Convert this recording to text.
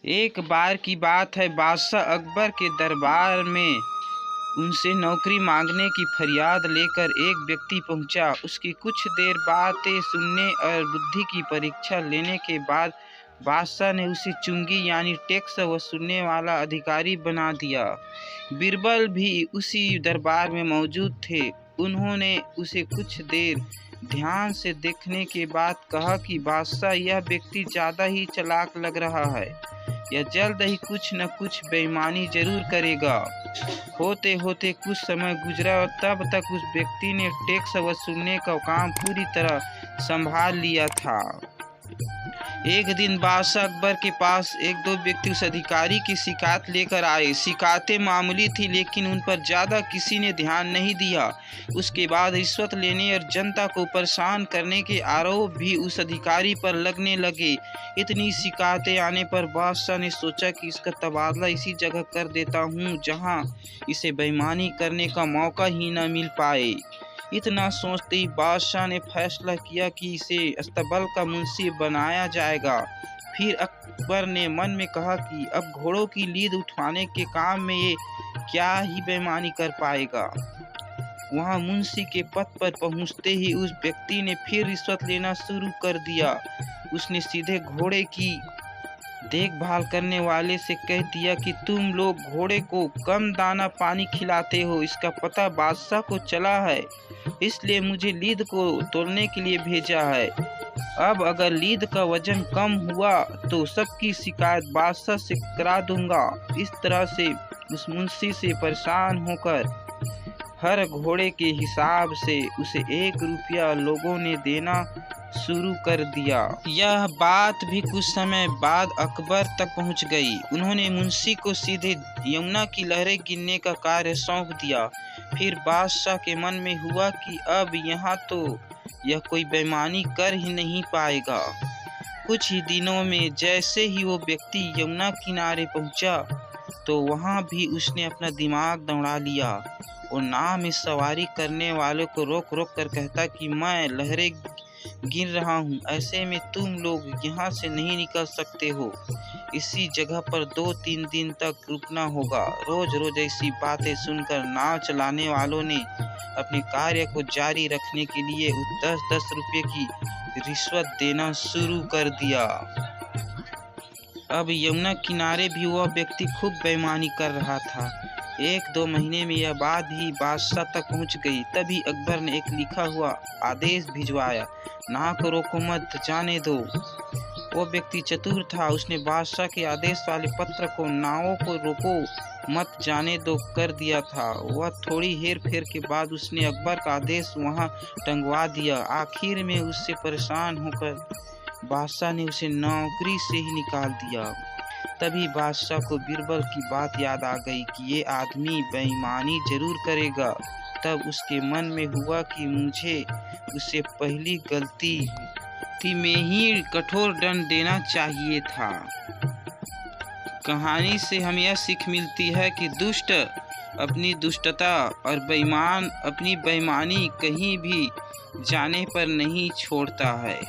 एक बार की बात है, बादशाह अकबर के दरबार में उनसे नौकरी मांगने की फरियाद लेकर एक व्यक्ति पहुंचा। उसकी कुछ देर बातें सुनने और बुद्धि की परीक्षा लेने के बाद बादशाह ने उसे चुंगी यानी टैक्स वसूलने वाला अधिकारी बना दिया। बीरबल भी उसी दरबार में मौजूद थे। उन्होंने उसे कुछ देर ध्यान से देखने के बाद कहा कि बादशाह, यह व्यक्ति ज़्यादा ही चालाक लग रहा है। यह जल्द ही कुछ न कुछ बेईमानी जरूर करेगा। होते होते कुछ समय गुजरा और तब तक उस व्यक्ति ने टैक्स वसूलने का काम पूरी तरह संभाल लिया था। एक दिन बादशाह अकबर के पास एक दो व्यक्ति उस अधिकारी की शिकायत लेकर आए। शिकायतें मामूली थी, लेकिन उन पर ज़्यादा किसी ने ध्यान नहीं दिया। उसके बाद रिश्वत लेने और जनता को परेशान करने के आरोप भी उस अधिकारी पर लगने लगे। इतनी शिकायतें आने पर बादशाह ने सोचा कि इसका तबादला इसी जगह कर देता हूँ जहाँ इसे बेईमानी करने का मौका ही न मिल पाए। इतना सोचते ही बादशाह ने फैसला किया कि इसे अस्तबल का मुंशी बनाया जाएगा। फिर अकबर ने मन में कहा कि अब घोड़ों की लीद उठवाने के काम में ये क्या ही बेईमानी कर पाएगा। वहां मुंशी के पद पर पहुंचते ही उस व्यक्ति ने फिर रिश्वत लेना शुरू कर दिया। उसने सीधे घोड़े की देखभाल करने वाले से कह दिया कि तुम लोग घोड़े को कम दाना पानी खिलाते हो। इसका पता बादशाह को चला है, इसलिए मुझे लीद को तोलने के लिए भेजा है। अब अगर लीद का वजन कम हुआ तो सबकी शिकायत बादशाह से करा दूंगा। इस तरह से उस मुंशी से परेशान होकर हर घोड़े के हिसाब से उसे 1 रुपया लोगों ने देना शुरू कर दिया। यह बात भी कुछ समय बाद अकबर तक पहुंच गई। उन्होंने मुंशी को सीधे यमुना की लहरें गिनने का कार्य सौंप दिया। फिर बादशाह के मन में हुआ कि अब यहाँ तो यह कोई बेईमानी कर ही नहीं पाएगा। कुछ ही दिनों में जैसे ही वो व्यक्ति यमुना किनारे पहुंचा तो वहाँ भी उसने अपना दिमाग दौड़ा लिया और नाव में सवारी करने वालों को रोक रोक कर कहता कि मैं लहरें गिन रहा हूँ, ऐसे में तुम लोग यहाँ से नहीं निकल सकते हो। इसी जगह पर 2-3 दिन तक रुकना होगा। रोज रोज ऐसी बातें सुनकर नाव चलाने वालों ने अपने कार्य को जारी रखने के लिए 10-10 रुपये की रिश्वत देना शुरू कर दिया। अब यमुना किनारे भी वह व्यक्ति खूब बेईमानी कर रहा था। 1-2 महीने में यह बात भी बादशाह तक पहुंच गई। तभी अकबर ने एक लिखा हुआ आदेश भिजवाया, नाव को रोको मत, जाने दो। वो व्यक्ति चतुर था। उसने बादशाह के आदेश वाले पत्र को नावों को रोको मत, जाने दो कर दिया था। वह थोड़ी हेर फेर के बाद उसने अकबर का आदेश वहां टंगवा दिया। आखिर में उससे परेशान होकर बादशाह ने उसे नौकरी से ही निकाल दिया। तभी बादशाह को बीरबल की बात याद आ गई कि ये आदमी बेईमानी जरूर करेगा। तब उसके मन में हुआ कि मुझे उसे पहली गलती में ही कठोर दंड देना चाहिए था। कहानी से हमें यह सीख मिलती है कि दुष्ट अपनी दुष्टता और बेईमान अपनी बेईमानी कहीं भी जाने पर नहीं छोड़ता है।